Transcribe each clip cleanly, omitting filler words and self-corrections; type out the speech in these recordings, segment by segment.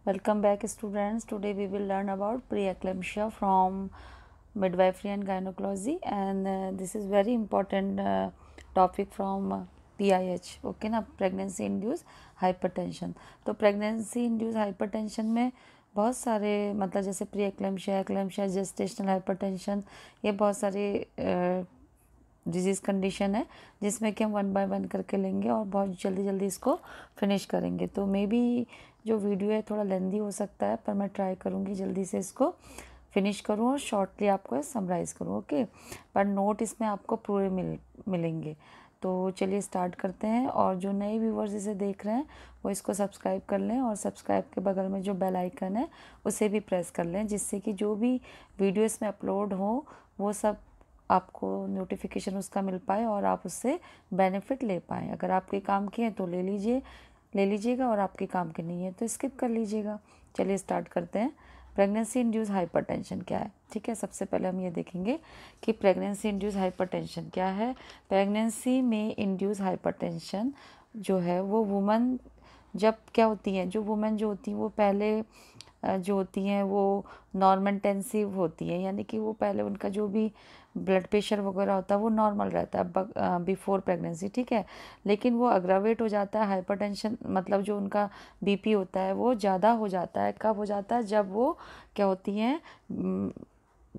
Welcome back students. Today we will learn about preeclampsia from midwifery and gynecology, and this is very important topic from PIH. Okay ना, pregnancy induced hypertension. तो pregnancy induced hypertension में बहुत सारे मतलब जैसे preeclampsia, eclampsia, gestational hypertension, ये बहुत सारे डिजीज़ कंडीशन है जिसमें कि हम वन बाय वन करके लेंगे और बहुत जल्दी जल्दी इसको फिनिश करेंगे। तो मे बी जो वीडियो है थोड़ा लेंदी हो सकता है, पर मैं ट्राई करूँगी जल्दी से इसको फिनिश करूँ और शॉर्टली आपको समराइज़ करूँ। ओके, पर नोट इसमें आपको पूरे मिलेंगे। तो चलिए स्टार्ट करते हैं। और जो नए व्यूवर्स इसे देख रहे हैं वो इसको सब्सक्राइब कर लें और सब्सक्राइब के बगल में जो बेल आइकन है उसे भी प्रेस कर लें, जिससे कि जो भी वीडियो इसमें अपलोड हो वो सब आपको नोटिफिकेशन उसका मिल पाए और आप उससे बेनिफिट ले पाएँ। अगर आपके काम के हैं तो ले लीजिएगा और आपके काम के नहीं है तो स्किप कर लीजिएगा। चलिए स्टार्ट करते हैं। प्रेगनेंसी इंड्यूस हाइपरटेंशन क्या है? ठीक है, सबसे पहले हम ये देखेंगे कि प्रेगनेंसी इंड्यूस हाइपरटेंशन क्या है। प्रेगनेंसी में इंड्यूस हाइपरटेंशन जो है वो वुमन जब क्या होती हैं, जो वुमेन जो होती हैं वो पहले जो होती हैं वो नॉर्मेंटेंसिव होती हैं, यानी कि वो पहले उनका जो भी ब्लड प्रेशर वगैरह होता है वो नॉर्मल रहता है बिफोर प्रेगनेंसी। ठीक है, लेकिन वो अग्रावेट हो जाता है हाइपरटेंशन, मतलब जो उनका बीपी होता है वो ज़्यादा हो जाता है। कब हो जाता है? जब वो क्या होती हैं,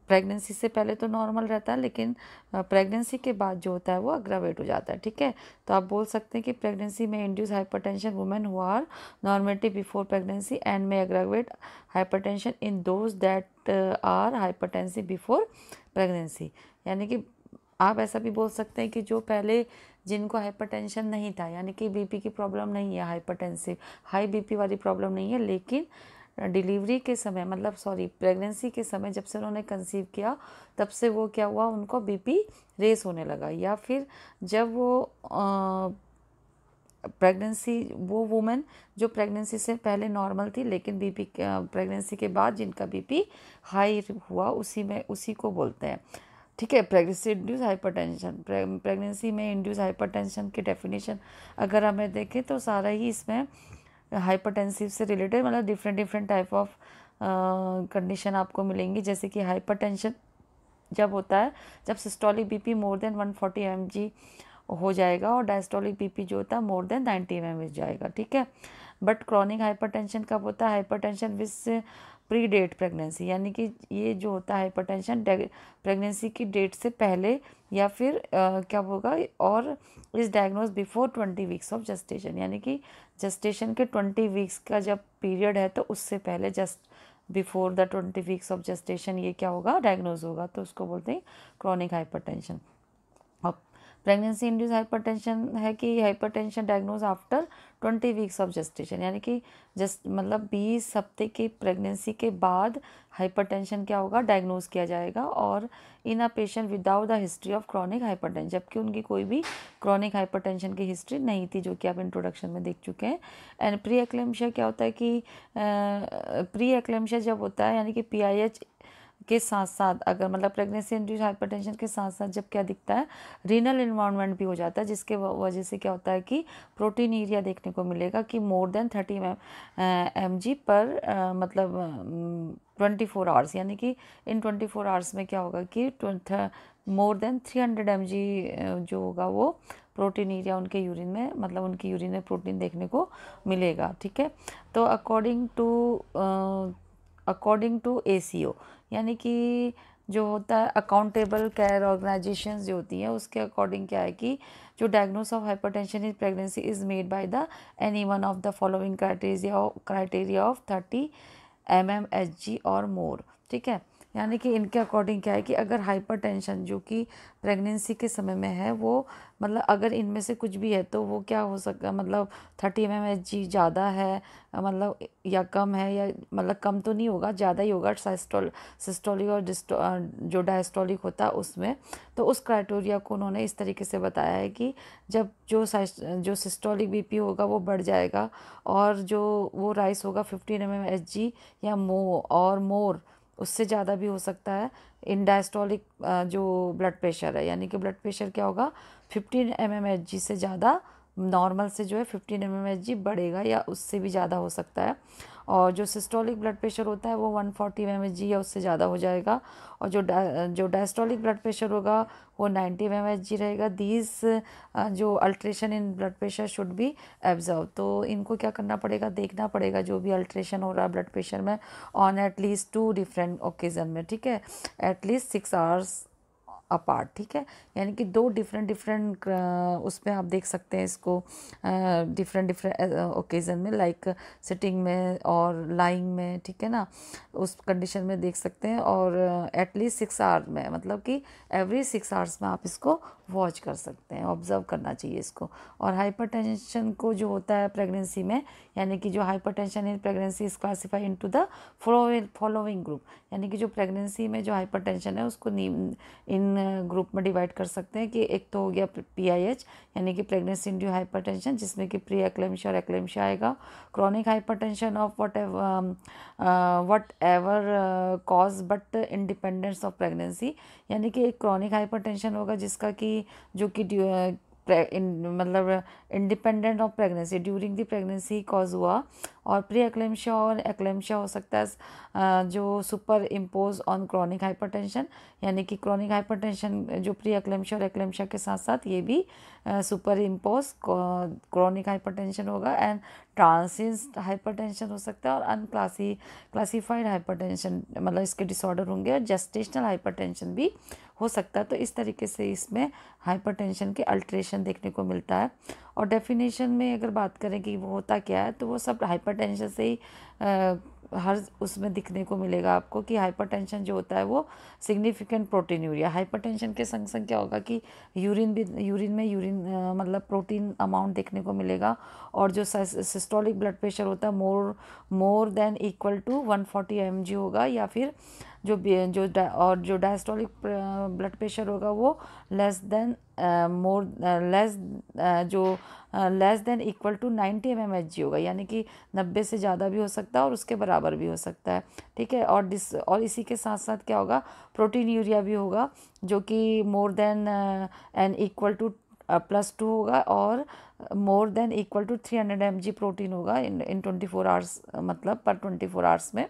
प्रेगनेंसी से पहले तो नॉर्मल रहता है, लेकिन प्रेगनेंसी के बाद जो होता है वो अग्रावेट हो जाता है। ठीक है, तो आप बोल सकते हैं कि प्रेगनेंसी में induce hypertension women who are normative before pregnancy and में aggravate hypertension in those that are hypertensive before pregnancy. यानी कि आप ऐसा भी बोल सकते हैं कि जो पहले जिनको हाइपरटेंशन नहीं था, यानी कि बीपी की प्रॉब्लम नहीं है, हाइपरटेंसिव हाई बीपी वाली प्रॉब्लम नहीं है, लेकिन डिलीवरी के समय मतलब प्रेगनेंसी के समय जब से उन्होंने कंसीव किया तब से वो क्या हुआ, उनको बीपी रेस होने लगा। या फिर जब वो प्रेगनेंसी, वो वुमेन जो प्रेगनेंसी से पहले नॉर्मल थी लेकिन बीपी प्रेगनेंसी के बाद जिनका बीपी हाई हुआ, उसी को बोलते हैं। ठीक है, प्रेगनेंसी इंड्यूस हाइपरटेंशन। प्रेगनेंसी में इंड्यूस हाइपरटेंशन की डेफिनेशन अगर हमें देखें तो सारा ही इसमें हाइपरटेंसिव से रिलेटेड, मतलब डिफरेंट टाइप ऑफ कंडीशन आपको मिलेंगी। जैसे कि हाइपरटेंशन जब होता है जब systolic BP more than 140 mg हो जाएगा और डायस्टोलिक बीपी जो होता है मोर देन 90 mm जाएगा। ठीक है, बट क्रॉनिक हाइपरटेंशन कब होता है? Hypertension with pre date pregnancy, यानी कि ये जो होता है हाइपरटेंशन प्रेगनेंसी की डेट से पहले या फिर क्या होगा, और इस diagnose before 20 weeks of gestation, यानी कि जस्टेशन के 20 वीक्स का जब पीरियड है तो उससे पहले, just before the 20 weeks of gestation ये क्या होगा, डायग्नोज होगा, तो उसको बोलते हैं क्रॉनिक हाइपरटेंशन। अब प्रेगनेंसी इंड्यूस हाइपरटेंशन है कि hypertension diagnose after 20 weeks of gestation, यानी कि मतलब 20 हफ्ते की प्रेगनेंसी के बाद हाइपरटेंशन क्या होगा, डायग्नोज किया जाएगा। और in a patient without the history of chronic hypertension, जबकि उनकी कोई भी क्रॉनिक हाइपरटेंशन की हिस्ट्री नहीं थी, जो कि आप इंट्रोडक्शन में देख चुके हैं। एंड प्री एक्लेम्शिया क्या होता है कि प्री एक्लेम्शिया जब होता है, यानी कि PIH के साथ साथ अगर मतलब प्रेगनेंसी इंड्यूस हाइपरटेंशन के साथ साथ जब क्या दिखता है, रीनल इन्वॉल्वमेंट भी हो जाता है, जिसके वजह से क्या होता है कि प्रोटीन एरिया देखने को मिलेगा कि मोर देन 30 mg पर मतलब 24 आवर्स, यानी कि इन 24 आवर्स में क्या होगा कि मोर देन 300 mg जो होगा वो प्रोटीन एरिया उनके यूरिन में, मतलब उनकी यूरिन में प्रोटीन देखने को मिलेगा। ठीक है, तो अकॉर्डिंग टू ACO, यानी कि जो होता है अकाउंटेबल केयर ऑर्गेनाइजेशंस जो होती हैं, उसके अकॉर्डिंग क्या है कि जो diagnose of hypertension in pregnancy is made by the any one of the following criteria of 30 mmHg और मोर। ठीक है, यानी कि इनके अकॉर्डिंग क्या है कि अगर हाइपरटेंशन जो कि प्रेगनेंसी के समय में है वो, मतलब अगर इनमें से कुछ भी है तो वो क्या हो सकता, मतलब 30 mmHg ज़्यादा है मतलब या कम है, या मतलब कम तो नहीं होगा, ज़्यादा ही होगा सिस्टोलिक और जो डायस्टोलिक होता है उसमें। तो उस क्राइटेरिया को उन्होंने इस तरीके से बताया है कि जब जो सिस्टोलिक बीपी होगा वो बढ़ जाएगा और जो वो राइस होगा 15 mmHg या मोर, उससे ज़्यादा भी हो सकता है इन डायस्टोलिक जो ब्लड प्रेशर है, यानी कि ब्लड प्रेशर क्या होगा 15 mmHg से ज़्यादा नॉर्मल से जो है 15 mmHg बढ़ेगा या उससे भी ज़्यादा हो सकता है। और जो सिस्टोलिक ब्लड प्रेशर होता है वो 140 mmHg या उससे ज़्यादा हो जाएगा। और जो डायस्टोलिक ब्लड प्रेशर होगा वो 90 mmHg रहेगा। दीज जो alteration in blood pressure should be एब्जर्व। तो इनको क्या करना पड़ेगा, देखना पड़ेगा जो भी अल्ट्रेशन हो रहा है ब्लड प्रेशर में ऑन एटलीस्ट 2 डिफरेंट ओकेज़न में, ठीक है, एटलीस्ट 6 आवर्स अपार्ट, ठीक है। यानी कि 2 डिफरेंट उसमें आप देख सकते हैं इसको डिफरेंट ओकेज़न में, लाइक सिटिंग में और लाइंग में, ठीक है ना, उस कंडीशन में देख सकते हैं। और एटलीस्ट 6 आवर में, मतलब कि एवरी 6 आवर्स में आप इसको वॉच कर सकते हैं, ऑब्जर्व करना चाहिए इसको। और हाइपरटेंशन को जो होता है प्रेगनेंसी में, यानी कि जो hypertension in pregnancy is classify into the following group, यानी कि जो प्रेगनेंसी में जो हाइपरटेंशन है उसको इन ग्रुप में डिवाइड कर सकते हैं कि एक तो हो गया PIH यानी कि प्रेगनेंसी इंड्यूस्ड हाइपरटेंशन, जिसमें कि प्री एक्लेम्शिया और एक्लेम्शिया आएगा। Chronic hypertension of what ever cause but independence of pregnancy, यानी कि एक क्रॉनिक हाइपरटेंशन होगा जिसका कि जो कि मतलब independent of pregnancy during the pregnancy cause हुआ। और प्री एक्लेम्शिया और एक्लेम्शिया हो सकता है जो super impose on chronic hypertension, यानी कि क्रॉनिक हाइपरटेंशन जो प्री एक्लेम्शिया और एक्लेम्शिया के साथ साथ ये भी सुपर इम्पोज क्रॉनिक हाइपरटेंशन होगा। एंड ट्रांसिएंट हाइपरटेंशन हो सकता है और क्लासिफाइड हाइपरटेंशन, मतलब इसके डिसऑर्डर होंगे। और जेस्टेशनल हाइपरटेंशन भी हो सकता है। तो इस तरीके से इसमें हाइपरटेंशन के अल्ट्रेशन देखने को मिलता है। और डेफिनेशन में अगर बात करें कि वो होता क्या है, तो वो सब हाइपरटेंशन से ही हर उसमें दिखने को मिलेगा आपको कि हाइपरटेंशन जो होता है वो सिग्निफिकेंट प्रोटीनूरिया। हाइपरटेंशन के संग संग क्या होगा कि यूरिन में मतलब प्रोटीन अमाउंट देखने को मिलेगा। और जो सिस्टोलिक ब्लड प्रेशर होता है more than equal to 140 mg होगा, या फिर जो डायस्टोलिक ब्लड प्रेशर होगा वो less than less than equal to 90 mmHg होगा, यानी कि 90 से ज़्यादा भी हो सकता है और उसके बराबर भी हो सकता है, ठीक है। और इसी के साथ साथ क्या होगा, प्रोटीन यूरिया भी होगा जो कि more than and equal to +2 होगा, और more than equal to 300 mg protein होगा इन 24 आवर्स, मतलब पर 24 आवर्स में,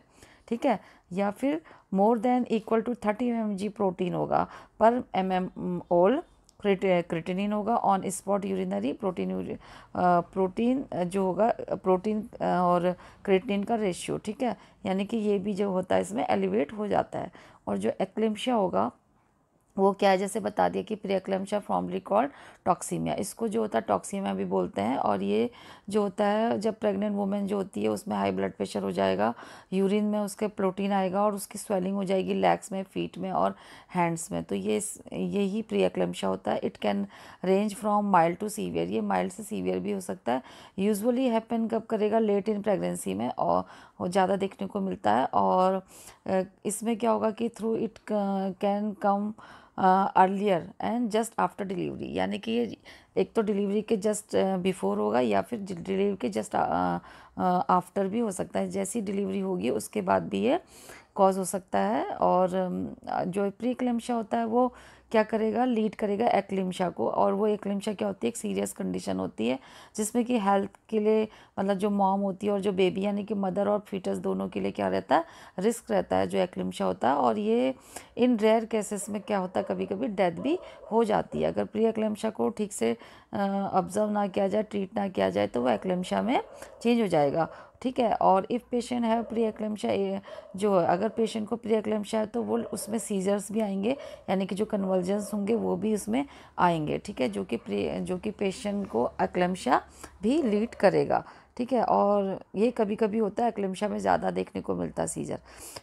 ठीक है। या फिर more than equal to 30 mg protein होगा पर mmol। क्रिटिनिन होगा ऑन स्पॉट यूरिनरी प्रोटीन जो होगा प्रोटीन और क्रिटिनिन का रेशियो, ठीक है। यानी कि ये भी जो होता है इसमें एलिवेट हो जाता है। और जो एक्लेम्शिया होगा वो क्या है, जैसे बता दिया कि pre eclampsia formally called toxaemia, इसको जो होता है टॉक्सीमिया भी बोलते हैं। और ये जो होता है जब प्रेग्नेंट वुमेन जो होती है उसमें हाई ब्लड प्रेशर हो जाएगा, यूरिन में उसके प्रोटीन आएगा और उसकी स्वेलिंग हो जाएगी लेग्स में, फीट में और हैंड्स में। तो यही प्री एक्लेम्शिया होता है। It can range from mild to severe, ये माइल्ड से सीवियर भी हो सकता है। यूजुअली हैपन कब करेगा, लेट इन प्रेगनेंसी में, और ज़्यादा देखने को मिलता है। और इसमें क्या होगा कि through it can come earlier and just after delivery, यानी कि ये एक तो डिलीवरी के जस्ट बिफोर होगा या फिर डिलीवरी के जस्ट आफ्टर भी हो सकता है। जैसी डिलीवरी होगी उसके बाद भी ये कॉज हो सकता है। और जो प्री एक्लेम्शिया होता है वो क्या करेगा, लीड करेगा एक्लेम्शिया को। और वो एक्लेम्शिया क्या होती है, एक सीरियस कंडीशन होती है जिसमें कि हेल्थ के लिए, मतलब जो मॉम होती है और जो बेबी यानी कि मदर और फीटस दोनों के लिए क्या रहता है, रिस्क रहता है जो एक्लेम्शिया होता है। और ये इन रेयर केसेस में क्या होता है, कभी कभी डेथ भी हो जाती है। अगर प्री एक्लेम्शिया को ठीक से ऑब्जर्व ना किया जाए, ट्रीट ना किया जाए, तो वो एक्लेम्शिया में चेंज हो जाएगा, ठीक है। और इफ़ पेशेंट है प्री एक्लेम्शिया, जो अगर पेशेंट को प्री एक्लेम्शिया है तो वो उसमें सीजर्स भी आएंगे, यानी कि जो कन्वर्जन्स होंगे वो भी उसमें आएंगे, ठीक है, जो कि पेशेंट को एक्लेम्शिया भी लीड करेगा, ठीक है। और ये कभी कभी होता है एक्लेम्शिया में ज़्यादा देखने को मिलता है सीजर,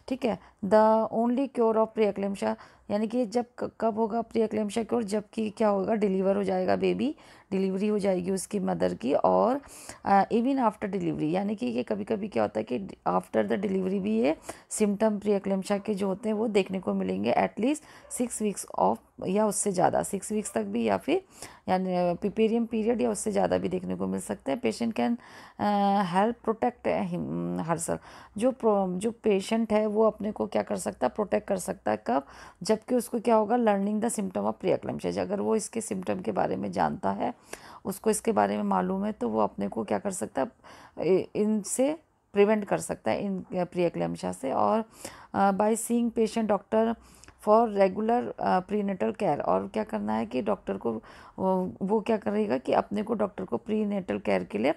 ठीक है। The only cure of pre eclampsia, यानी कि जब कब होगा प्री एक्लेम्शिया क्योर, जबकि क्या होगा, डिलीवर हो जाएगा बेबी, डिलीवरी हो जाएगी उसकी मदर की। और इवन आफ्टर डिलीवरी, यानी कि ये कभी कभी क्या होता है कि आफ्टर द डिलीवरी भी ये सिम्टम प्री एक्लेम्शिया के जो होते हैं वो देखने को मिलेंगे एटलीस्ट 6 वीक्स ऑफ या उससे ज़्यादा, 6 वीक्स तक भी, या फिर यानी पिपेरियम पीरियड या उससे ज़्यादा भी देखने को मिल सकता है। Patient can help protect herself, जो पेशेंट है वो अपने को क्या कर सकता है, प्रोटेक्ट कर सकता है। कब, जबकि उसको क्या होगा, learning the symptom of pre eclampsia, अगर वो इसके सिम्टम के बारे में जानता है उसको इसके बारे में मालूम है तो वो अपने को क्या कर सकता है, इनसे प्रिवेंट कर सकता है, इन प्री एक्लेम्पशिया से। और by seeing patient doctor for regular prenatal care, और क्या करना है कि डॉक्टर को वो क्या करेगा कि अपने को डॉक्टर को प्रीनेटल केयर के लिए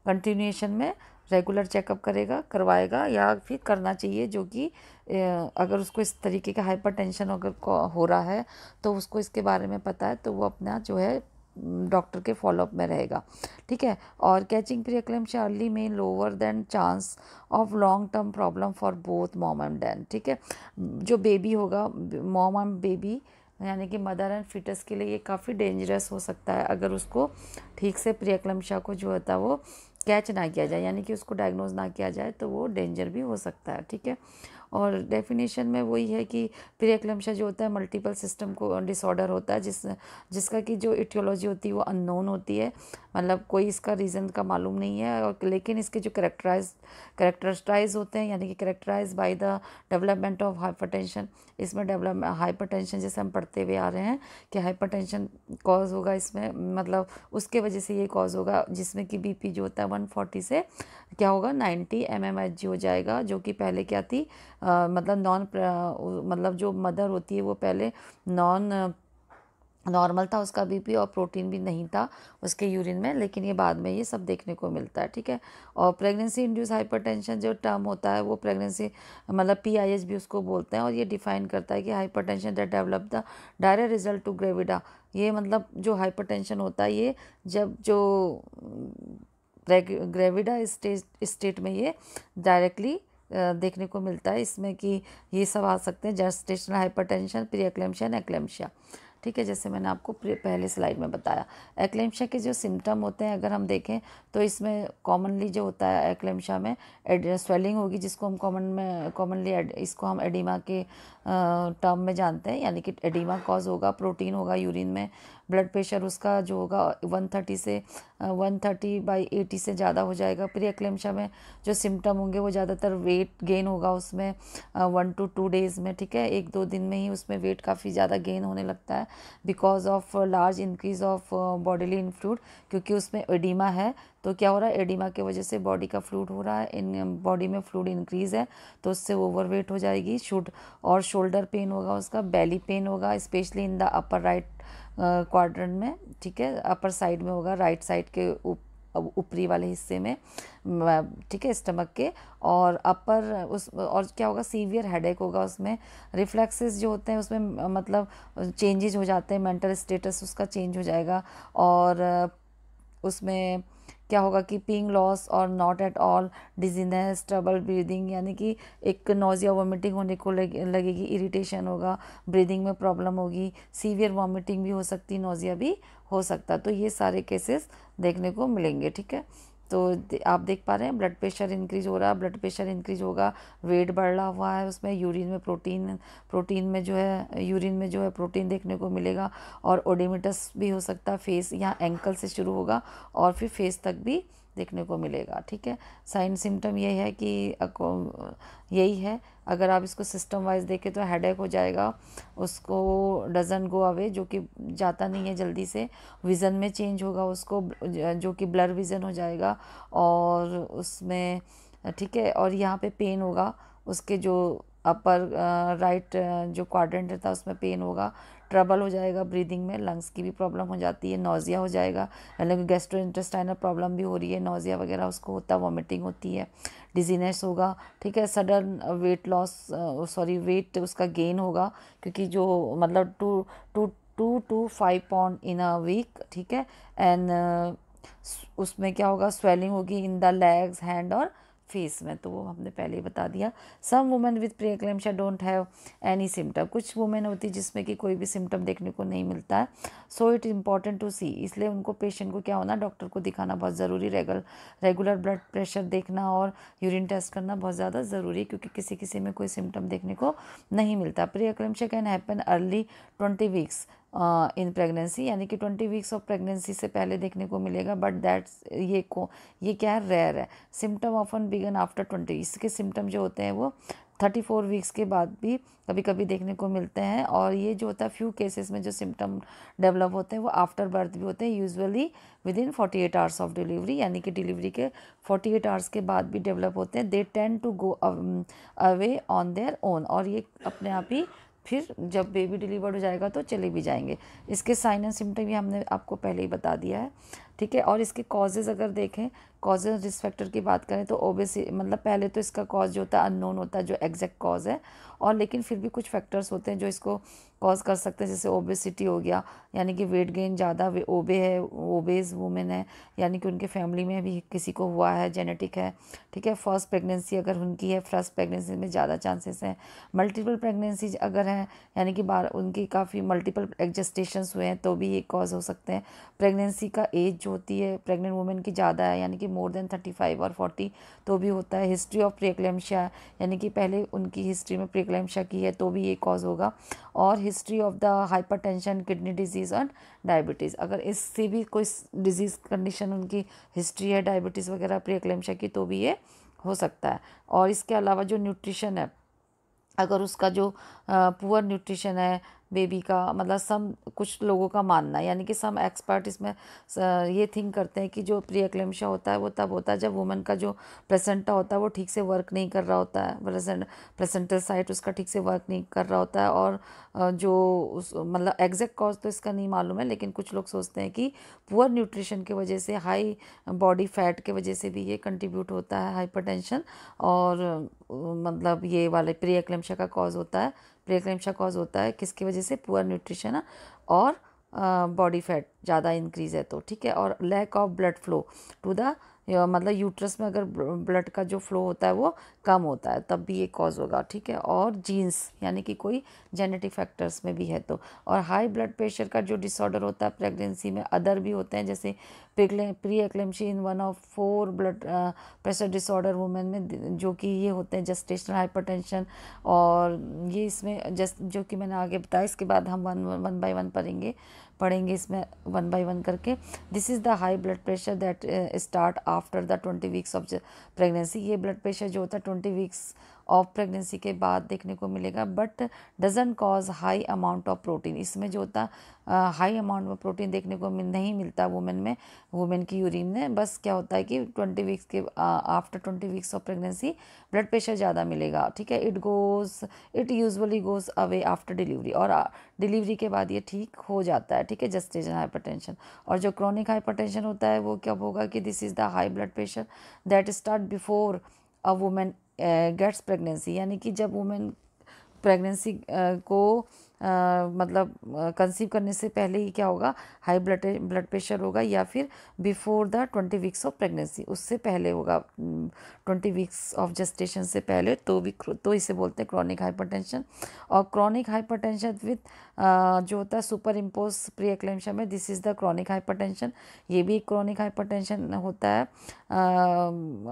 कंटिन्यूएशन में रेगुलर चेकअप करेगा, करवाएगा, या फिर करना चाहिए, जो कि अगर उसको इस तरीके का हाइपरटेंशन अगर हो रहा है तो उसको इसके बारे में पता है तो वो अपना जो है डॉक्टर के फॉलोअप में रहेगा। ठीक है। और कैचिंग प्री एक्लेम्पशिया अर्ली में lower than chance of long term problem for both mom and dad. ठीक है। जो बेबी होगा, मॉम एंड बेबी यानी कि मदर एंड फिटस के लिए ये काफ़ी डेंजरस हो सकता है अगर उसको ठीक से प्री एक्लेम्पशिया को जो होता है वो कैच ना किया जाए, यानी कि उसको डायग्नोज ना किया जाए तो वो डेंजर भी हो सकता है। ठीक है। और डेफिनेशन में वही है कि प्री एक्लेम्पशिया जो होता है मल्टीपल सिस्टम को डिसऑर्डर होता है जिसका कि जो इटियोलॉजी होती है वो अननोन होती है, मतलब कोई इसका रीज़न का मालूम नहीं है। और लेकिन इसके जो करेक्टराइज होते हैं, यानी कि characterize by the development of hypertension, इसमें डेवलप हाइपरटेंशन जैसे हम पढ़ते हुए आ रहे हैं कि हाइपरटेंशन कॉज होगा इसमें, मतलब उसके वजह से ये कॉज होगा जिसमें कि बीपी जो होता है 140 से क्या होगा 90 mmHg हो जाएगा, जो कि पहले क्या थी मतलब जो मदर होती है वो पहले नॉर्मल था उसका बीपी, और प्रोटीन भी नहीं था उसके यूरिन में, लेकिन ये बाद में ये सब देखने को मिलता है। ठीक है। और प्रेगनेंसी इंड्यूस हाइपरटेंशन जो टर्म होता है वो प्रेगनेंसी मतलब PIH भी उसको बोलते हैं, और ये डिफाइन करता है कि hypertension that develop the direct result to gravida. ये मतलब जो हाइपरटेंशन होता है ये जब जो ग्रेविडा स्टेट में ये डायरेक्टली देखने को मिलता है, इसमें कि ये सब आ सकते हैं जेस्टेशनल हाइपरटेंशन, प्री एक्लेम्पशिया एंड एक्लेम्पशिया। ठीक है। जैसे मैंने आपको पहले स्लाइड में बताया, एक्लेम्पशिया के जो सिम्टम होते हैं अगर हम देखें तो इसमें कॉमनली जो होता है एक्लेम्पशिया में स्वेलिंग होगी, जिसको हम कॉमनली इसको हम एडिमा के टर्म में जानते हैं, यानी कि एडिमा कॉज होगा, प्रोटीन होगा यूरिन में, ब्लड प्रेशर उसका जो होगा 130/80 से ज़्यादा हो जाएगा। प्री एक्लेम्पशिया में जो सिम्टम होंगे वो ज़्यादातर वेट गेन होगा उसमें 1 to 2 डेज़ में। ठीक है। 1-2 दिन में ही उसमें वेट काफ़ी ज़्यादा गेन होने लगता है because of large increase of bodily in fluid, क्योंकि उसमें एडिमा है तो क्या हो रहा है, एडिमा की वजह से बॉडी का फ्लूइड हो रहा है, इन बॉडी में फ्लूइड इंक्रीज है तो उससे ओवरवेट हो जाएगी। और शोल्डर पेन होगा, उसका बेली पेन होगा specially in the upper right quadrant में। ठीक है। अपर साइड में होगा, राइट साइड के ऊपरी वाले हिस्से में। ठीक है। स्टमक के और अपर और क्या होगा, सीवियर हेडेक होगा, उसमें रिफ्लेक्सेस जो होते हैं उसमें मतलब चेंजेस हो जाते हैं, मेंटल स्टेटस उसका चेंज हो जाएगा। और उसमें क्या होगा कि पीइंग लॉस और not at all dizziness, trouble breathing, यानी कि एक नोजिया वॉमिटिंग होने को लगेगी, इरिटेशन होगा, ब्रीदिंग में प्रॉब्लम होगी, सीवियर वॉमिटिंग भी हो सकती, नोजिया भी हो सकता। तो ये सारे केसेस देखने को मिलेंगे। ठीक है। तो आप देख पा रहे हैं ब्लड प्रेशर इंक्रीज हो रहा है, ब्लड प्रेशर इंक्रीज होगा, वेट बढ़ रहा हुआ है, उसमें यूरिन में प्रोटीन में जो है यूरिन में जो है प्रोटीन देखने को मिलेगा, और ओडेमिटस भी हो सकता है, फेस यहाँ एंकल से शुरू होगा और फिर फेस तक भी देखने को मिलेगा। ठीक है। साइन सिम्टम ये है कि यही है, अगर आप इसको सिस्टम वाइज देखें तो हेडेक हो जाएगा, उसको डजन गो अवे, जो कि जाता नहीं है जल्दी से, विज़न में चेंज होगा उसको, जो कि ब्लर विज़न हो जाएगा, और उसमें ठीक है। और यहाँ पे पेन होगा, उसके जो अपर राइट जो क्वाड्रेंट रहता है उसमें पेन होगा, ट्रबल हो जाएगा ब्रीदिंग में, लंग्स की भी प्रॉब्लम हो जाती है, नोजिया हो जाएगा, मतलब गैस्ट्रो इंटेस्टाइनल प्रॉब्लम भी हो रही है, नोजिया वगैरह उसको होता है, वॉमिटिंग होती है, डिजीनेस होगा। ठीक है। सडन वेट लॉस वेट उसका गेन होगा, क्योंकि जो मतलब 2 to 5 pound in a week. ठीक है। एंड उसमें क्या होगा, स्वेलिंग होगी इन द लेग्स, हैंड और फेस में, तो वो हमने पहले ही बता दिया। Some women with pre eclampsia don't have any symptom, कुछ वुमेन होती है जिसमें कि कोई भी सिम्टम देखने को नहीं मिलता है। सो इट इम्पॉर्टेंट टू सी, इसलिए उनको पेशेंट को क्या होना, डॉक्टर को दिखाना बहुत ज़रूरी, रेगुलर ब्लड प्रेशर देखना और यूरिन टेस्ट करना बहुत ज़्यादा ज़रूरी है, क्योंकि किसी किसी में कोई सिम्टम देखने को नहीं मिलता। Pre eclampsia can happen early 20 weeks in pregnancy, यानी कि 20 वीक्स ऑफ प्रेगनेंसी से पहले देखने को मिलेगा, बट दैट्स ये क्या है, रेयर है। सिम्टम ऑफन बिगन आफ्टर 20, इसके सिम्टम जो होते हैं वो 34 वीक्स के बाद भी कभी कभी देखने को मिलते हैं। और ये जो होता है फ्यू केसेस में जो सिम्टम डेवलप होते हैं वो आफ्टर बर्थ भी होते हैं, usually with in 48 hours of delivery, यानी कि डिलीवरी के 48 आवर्स के बाद भी डेवलप होते हैं। They tend to go away on their own, और ये अपने आप ही फिर जब बेबी डिलीवर्ड हो जाएगा तो चले भी जाएंगे। इसके साइन एंड सिम्टम भी हमने आपको पहले ही बता दिया है, ठीक है। और इसके कॉजेज़ अगर देखें, कॉजेज रिस्क फैक्टर की बात करें तो ओबेसिटी, मतलब पहले तो इसका कॉज जो होता है अननोन होता है, जो एग्जैक्ट कॉज है, और लेकिन फिर भी कुछ फैक्टर्स होते हैं जो इसको कॉज कर सकते हैं, जैसे ओबेसिटी हो गया, यानी कि वेट गेन ज़्यादा, ओबे है, ओबेज वुमेन है, यानी कि उनके फैमिली में भी किसी को हुआ है, जेनेटिक है, ठीक है। फर्स्ट प्रेगनेंसी अगर उनकी है, फर्स्ट प्रेगनेंसी में ज़्यादा चांसेस हैं। मल्टीपल प्रेगनेंसी अगर है, यानी कि बार उनकी काफ़ी मल्टीपल जेस्टेशंस हुए हैं तो भी ये कॉज हो सकते हैं। प्रेगनेंसी का एज जो होती है प्रेग्नेंट वुमेन की ज़्यादा है, यानी कि मोर देन 35 और 40 तो भी होता है। हिस्ट्री ऑफ प्रीएक्लेम्शिया, यानी कि पहले उनकी हिस्ट्री में प्रीएक्लेम्शिया की है तो भी ये कॉज होगा। और history of the hypertension, kidney disease और डायबिटीज़, अगर इससे भी कोई डिजीज़ कंडीशन उनकी हिस्ट्री है डायबिटीज़ वगैरह प्रीएक्लेम्शिया की तो भी ये हो सकता है। और इसके अलावा जो न्यूट्रिशन है, अगर उसका जो पुअर न्यूट्रिशन है बेबी का, मतलब सम कुछ लोगों का मानना है, यानी कि सम एक्सपर्ट इसमें ये थिंक करते हैं कि जो प्री एक्लेम्शिया होता है वो तब होता है जब वुमन का जो प्लेसेंटा होता है वो ठीक से वर्क नहीं कर रहा होता है, प्लेसेंटल साइट उसका ठीक से वर्क नहीं कर रहा होता है। और जो उस मतलब एग्जैक्ट कॉज तो इसका नहीं मालूम है, लेकिन कुछ लोग सोचते हैं कि पुअर न्यूट्रिशन की वजह से, हाई बॉडी फैट की वजह से भी ये कंट्रीब्यूट होता है हाइपरटेंशन, और मतलब ये वाले प्री एक्लेम्शिया का कॉज होता है। प्री एक्लेम्शिया कॉज होता है किसकी वजह से? पुअर न्यूट्रिशन और बॉडी फैट ज़्यादा इंक्रीज है तो, ठीक है। और lack of blood flow to the, मतलब यूट्रस में अगर ब्लड का जो फ्लो होता है वो कम होता है तब भी ये कॉज होगा, ठीक है। और जीन्स, यानी कि कोई जेनेटिक फैक्टर्स में भी है तो। और हाई ब्लड प्रेशर का जो डिसऑर्डर होता है प्रेगनेंसी में, अदर भी होते हैं, जैसे pre eclampsia in one of 4 blood pressure disorder women में, जो कि ये होते हैं जेस्टेशनल हाइपरटेंशन। और ये इसमें जो कि मैंने आगे बताया, इसके बाद हम वन बाय वन पढ़ेंगे इसमें वन बाय वन करके। This is the high blood pressure that start after the 20 weeks of pregnancy. ये ब्लड प्रेशर जो होता है 20 वीक्स ऑफ प्रेगनेंसी के बाद देखने को मिलेगा, but doesn't cause high amount of protein. इसमें जो होता हाई अमाउंट में प्रोटीन देखने को नहीं मिलता वुमेन में, वुमेन की यूरिन में। बस क्या होता है कि 20 वीक्स के after 20 weeks of pregnancy blood pressure ज़्यादा मिलेगा, ठीक है। It usually goes away after delivery, और डिलीवरी के बाद ये ठीक हो जाता है, ठीक है, जेस्टेशनल हाइपरटेंशन। और जो क्रॉनिक हाइपरटेंशन होता है वो कब होगा कि this is the high blood pressure that start before a women gets pregnancy, यानी कि जब वुमेन प्रेगनेंसी को मतलब कंसीव करने से पहले ही क्या होगा, हाई ब्लड प्रेशर होगा, या फिर before the 20 weeks of pregnancy, उससे पहले होगा 20 वीक्स ऑफ जेस्टेशन से पहले, तो इसे बोलते हैं क्रॉनिक हाइपरटेंशन। और क्रॉनिक हाइपरटेंशन विथ जो होता है सुपर इम्पोज प्री एक्लेम्शिया में, this is the chronic hypertension, ये भी क्रॉनिक हाइपरटेंशन होता है।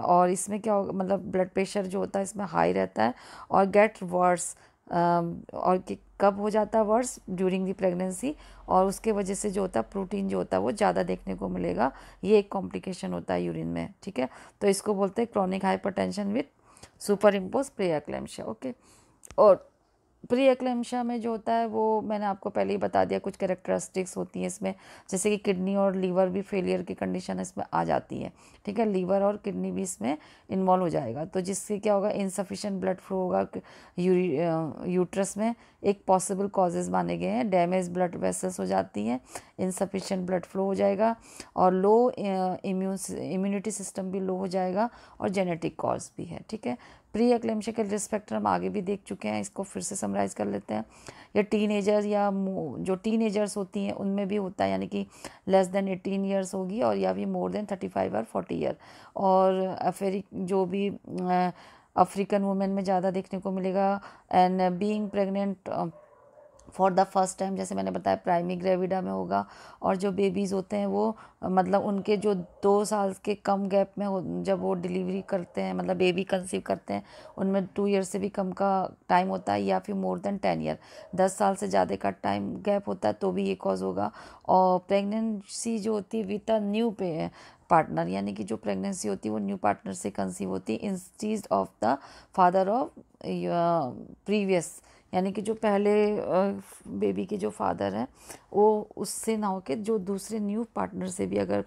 और इसमें क्या होगा, मतलब ब्लड प्रेशर जो होता है इसमें हाई रहता है और गेट वर्स, और कब हो जाता है वर्स? ड्यूरिंग दी प्रेगनेंसी, और उसके वजह से जो होता है प्रोटीन जो होता है वो ज़्यादा देखने को मिलेगा। ये एक कॉम्प्लिकेशन होता है यूरिन में, ठीक है। तो इसको बोलते हैं chronic hypertension with super impose pre eclampsia, okay. और प्री एक्लेम्शिया में जो होता है वो मैंने आपको पहले ही बता दिया, कुछ कैरेक्टरिस्टिक्स होती हैं इसमें, जैसे कि किडनी और लीवर भी फेलियर की कंडीशन इसमें आ जाती है, ठीक है। लीवर और किडनी भी इसमें इन्वॉल्व हो जाएगा, तो जिससे क्या होगा, इनसफिशिएंट ब्लड फ्लो होगा यूट्रस में। एक पॉसिबल कॉजेज़ माने गए हैं, डैमेज ब्लड वेसल्स हो जाती हैं, इनसफिशिएंट ब्लड फ्लो हो जाएगा, और लो इम्यूनिटी सिस्टम भी लो हो जाएगा, और जेनेटिक कॉज भी है, ठीक है। प्री एक्लेम्शिया के रिस्क फैक्टर हम आगे भी देख चुके हैं, इसको फिर से समराइज़ कर लेते हैं। या टीनेजर्स, या जो टीनेजर्स होती हैं उनमें भी होता है, यानी कि लेस देन 18 ईयर्स होगी, और या भी मोर देन 35 और 40 ईयर। और फिर जो भी अफ्रीकन वुमेन में ज़्यादा देखने को मिलेगा, and being pregnant for the first time, जैसे मैंने बताया प्राइमी ग्रेविडा में होगा। और जो बेबीज़ होते हैं वो मतलब उनके जो 2 साल के कम गैप में जब वो डिलीवरी करते हैं, मतलब बेबी कंसीव करते हैं, उनमें 2 ईयर से भी कम का टाइम होता है, या फिर मोर देन 10 ईयर, 10 साल से ज़्यादा का टाइम गैप होता है तो भी ये कॉज होगा। और प्रेगनेंसी जो होती है विद अ न्यू पार्टनर, यानी कि जो प्रेगनेंसी होती है वो न्यू पार्टनर से कंसीव होती है instead of the father of previous, यानी कि जो पहले बेबी के जो फादर हैं वो उससे ना होके जो दूसरे न्यू पार्टनर से भी अगर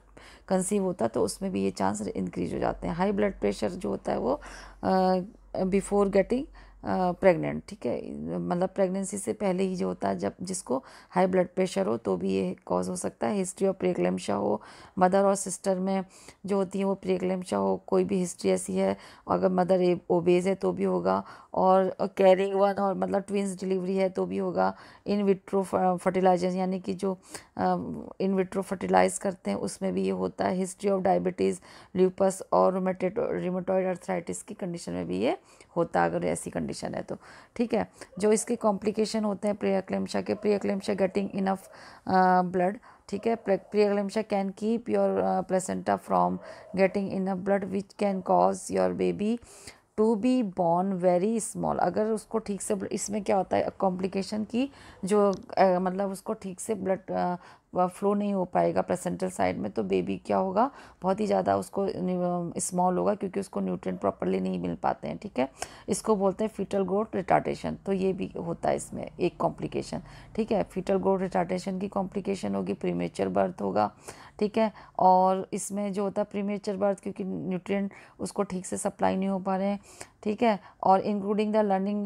कंसीव होता तो उसमें भी ये चांस इंक्रीज हो जाते हैं। हाई ब्लड प्रेशर जो होता है वो बिफोर गेटिंग प्रेग्नेंट, ठीक है, मतलब प्रेगनेंसी से पहले ही जो होता है, जब जिसको हाई ब्लड प्रेशर हो तो भी ये कॉज हो सकता है। हिस्ट्री ऑफ प्रीएक्लेम्पशिया हो, मदर और सिस्टर में जो होती है वो प्रीएक्लेम्पशिया हो, कोई भी हिस्ट्री ऐसी है, अगर मदर ओबेज है तो भी होगा, और कैरिंग वन और मतलब ट्विंस डिलीवरी है तो भी होगा। इन विट्रो फर्टिलाइजेशन, यानी कि जो इन विट्रो फर्टिलाइज करते हैं उसमें भी ये होता है। हिस्ट्री ऑफ डायबिटीज़, ल्यूपस और रूमेटॉइड अर्थराइटिस की कंडीशन में भी ये होता है, अगर ऐसी कंडीशन है तो, ठीक है। जो इसके कॉम्प्लिकेशन होते हैं प्रीएक्लेम्पशिया के, प्रीएक्लेम्पशिया गेटिंग इनफ ब्लड, ठीक है, preeclampsia can keep your placenta from getting enough blood which can cause your baby to be born very small. अगर उसको ठीक से, इसमें क्या होता है कॉम्प्लिकेशन की, जो मतलब उसको ठीक से ब्लड फ्लो नहीं हो पाएगा प्लेसेंटल साइड में, तो बेबी क्या होगा, बहुत ही ज़्यादा उसको स्मॉल होगा, क्योंकि उसको न्यूट्रिएंट प्रॉपरली नहीं मिल पाते हैं, ठीक है। इसको बोलते हैं फीटल ग्रोथ रिटार्डेशन, तो ये भी होता है इसमें एक कॉम्प्लिकेशन, ठीक है। फीटल ग्रोथ रिटार्डेशन की कॉम्प्लिकेशन होगी, प्रीमेच्योर बर्थ होगा, ठीक है। और इसमें जो होता है प्रीमेच्योर बर्थ, क्योंकि न्यूट्रिएंट उसको ठीक से सप्लाई नहीं हो पा रहे हैं, ठीक है। और इंक्लूडिंग द लर्निंग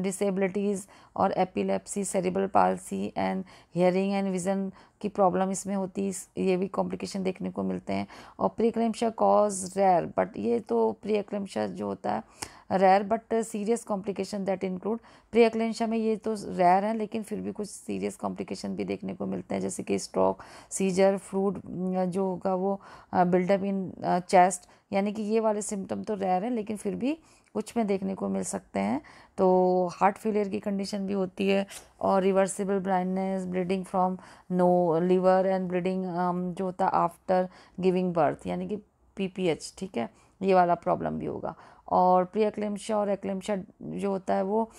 डिसेबिलिटीज़ और epilepsy, cerebral palsy and hearing and vision की प्रॉब्लम इसमें होती है, ये भी कॉम्प्लिकेशन देखने को मिलते हैं। और प्रीएक्लेम्पशिया कॉज रेयर, बट ये तो प्रीएक्लेम्पशिया जो होता है rare but serious complication that include, preeclampsia में ये तो रेयर है लेकिन फिर भी कुछ सीरियस कॉम्प्लिकेशन भी देखने को मिलते हैं, जैसे कि स्ट्रोक, सीजर, फ्लूड जो होगा वो, बिल्डअप इन चेस्ट, यानी कि ये वाले सिम्टम तो रेयर है लेकिन फिर भी कुछ में देखने को मिल सकते हैं। तो हार्ट फेलियर की कंडीशन भी होती है, और reversible blindness, bleeding from no liver and bleeding जो होता है आफ्टर गिविंग बर्थ, यानी कि पीपीएच, ठीक है, ये वाला प्रॉब्लम भी होगा। और प्रीएक्लेम्पशिया और एक्लेम्पशिया जो होता है वो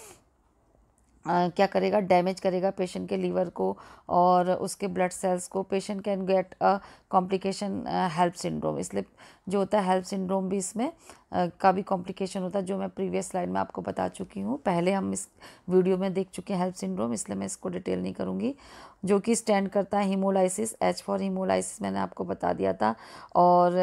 क्या करेगा, डैमेज करेगा पेशेंट के लीवर को और उसके ब्लड सेल्स को। Patient can get a complication HELLP syndrome, इसलिए जो होता है हेल्प सिंड्रोम भी इसमें का भी कॉम्प्लिकेशन होता है, जो मैं प्रीवियस स्लाइड में आपको बता चुकी हूँ, पहले हम इस वीडियो में देख चुके हैं हेल्प सिंड्रोम, इसलिए मैं इसको डिटेल नहीं करूँगी। जो कि स्टैंड करता है हीमोलाइसिस, एच फॉर हीमोलाइसिस मैंने आपको बता दिया था। और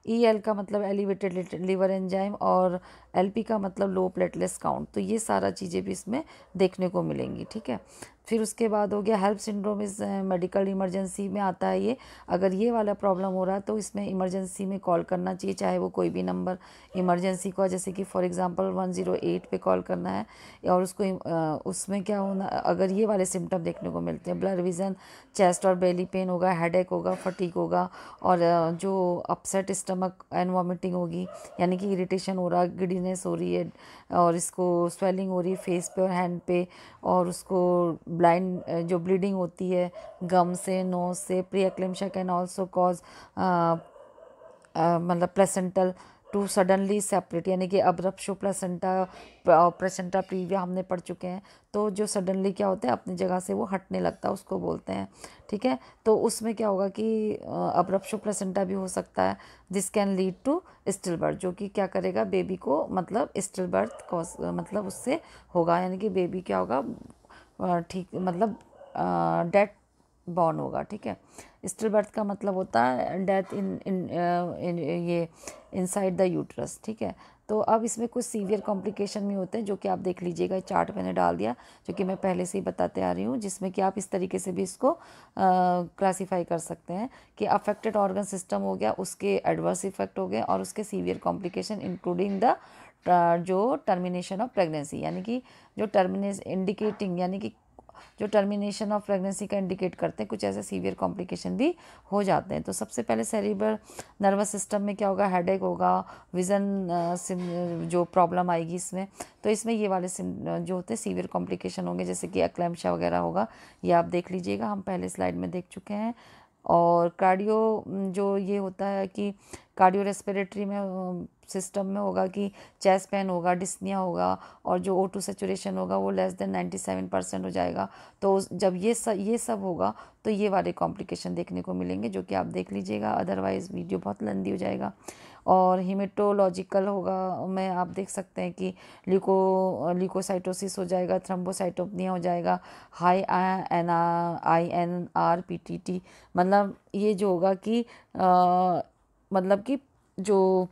EL का मतलब एलिवेटेड लिवर एंजाइम, और LP का मतलब लो प्लेटलेट्स काउंट, तो ये सारा चीज़ें भी इसमें देखने को मिलेंगी, ठीक है। फिर उसके बाद हो गया HELLP syndrome is medical emergency में आता है ये। अगर ये वाला प्रॉब्लम हो रहा है तो इसमें इमरजेंसी में कॉल करना चाहिए, चाहे वो कोई भी नंबर इमरजेंसी को, जैसे कि फॉर एग्जांपल 108 पे कॉल करना है। और उसको उसमें क्या होना, अगर ये वाले सिम्टम देखने को मिलते हैं, ब्लड विजन, चेस्ट और बेली पेन होगा, हेडेक होगा, फटीक होगा, और जो अपसेट स्टमक एंड वॉमिटिंग होगी, यानी कि इरिटेशन हो रहा है, गिडीनेस हो रही है, और इसको स्वेलिंग हो रही है फेस पे और हैंड पे, और उसको ब्लाइंड जो ब्लीडिंग होती है गम से, नोज से। प्रीएक्लेम्पशिया कैन आल्सो कॉज मतलब प्लेसेंटल टू सडनली सेपरेट, यानी कि अब्रप्शो प्लेसेंटा, प्लेसेंटा प्रीविया हमने पढ़ चुके हैं, तो जो सडनली क्या होता है अपनी जगह से वो हटने लगता है उसको बोलते हैं, ठीक है। तो उसमें क्या होगा कि अब्रप्शो प्लेसेंटा भी हो सकता है, this can lead to still birth, जो कि क्या करेगा बेबी को, मतलब स्टिल बर्थ कॉज मतलब उससे होगा, यानी कि बेबी क्या होगा, ठीक मतलब डेथ बॉर्न होगा, ठीक है। स्टिल बर्थ का मतलब होता है डेथ इन ये इनसाइड द यूट्रस, ठीक है। तो अब इसमें कुछ सीवियर कॉम्प्लिकेशन भी होते हैं, जो कि आप देख लीजिएगा, चार्ट मैंने डाल दिया जो कि मैं पहले से ही बताते आ रही हूँ, जिसमें कि आप इस तरीके से भी इसको क्लासीफाई कर सकते हैं कि अफेक्टेड ऑर्गन सिस्टम हो गया, उसके एडवर्स इफेक्ट हो गए, और उसके सीवियर कॉम्प्लिकेशन इंक्लूडिंग द जो टर्मिनेशन ऑफ प्रेगनेंसी, यानी कि जो टर्मिनेशन इंडिकेटिंग, यानी कि जो टर्मिनेशन ऑफ प्रेगनेंसी का इंडिकेट करते हैं, कुछ ऐसे सीवियर कॉम्प्लिकेशन भी हो जाते हैं। तो सबसे पहले सेरिब्रल नर्वस सिस्टम में क्या होगा, हेडेक होगा, विज़न जो प्रॉब्लम आएगी इसमें, तो इसमें ये वाले जो होते हैं सीवियर कॉम्प्लिकेशन होंगे, जैसे कि एक्लैम्शिया वगैरह होगा, ये आप देख लीजिएगा, हम पहले स्लाइड में देख चुके हैं। और कार्डियो जो ये होता है कि कार्डियो रेस्पिरेटरी में सिस्टम में होगा कि चेस्ट पेन होगा, डिस्निया होगा, और जो O2 सेचुरेशन होगा वो लेस देन 97% हो जाएगा। तो जब ये सब होगा तो ये वाले कॉम्प्लिकेशन देखने को मिलेंगे, जो कि आप देख लीजिएगा, अदरवाइज़ वीडियो बहुत लंबी हो जाएगा। और हिमेटोलॉजिकल होगा में आप देख सकते हैं कि ल्यूकोसाइटोसिस हो जाएगा, थ्रोम्बोसाइटोपनिया हो जाएगा, हाई INR PTT, मतलब ये जो होगा कि मतलब कि जो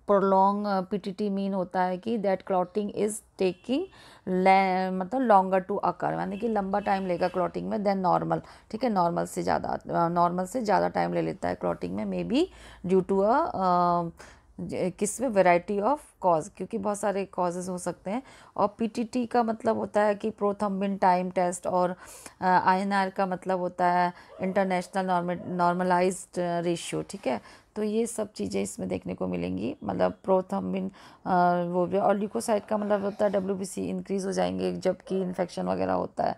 प्रोलॉन्ग PTT मीन होता है कि दैट क्लॉटिंग इज़ टेकिंग मतलब लॉन्गर टू अकर, यानी कि लंबा टाइम लेगा क्लॉटिंग में देन नॉर्मल। ठीक है, नॉर्मल से ज़्यादा टाइम ले लेता है क्लॉटिंग में, मे बी ड्यू टू किस में वैरायटी ऑफ कॉज, क्योंकि बहुत सारे कॉजेज़ हो सकते हैं। और PTT का मतलब होता है कि प्रोथ्रोम्बिन टाइम टेस्ट, और INR का मतलब होता है इंटरनेशनल नॉर्मलाइज्ड रेशियो। ठीक है, तो ये सब चीज़ें इसमें देखने को मिलेंगी, मतलब प्रोथ्रोम्बिन वो भी, और ल्यूकोसाइट का मतलब होता है WBC इंक्रीज़ हो जाएंगे जबकि इन्फेक्शन वगैरह होता है।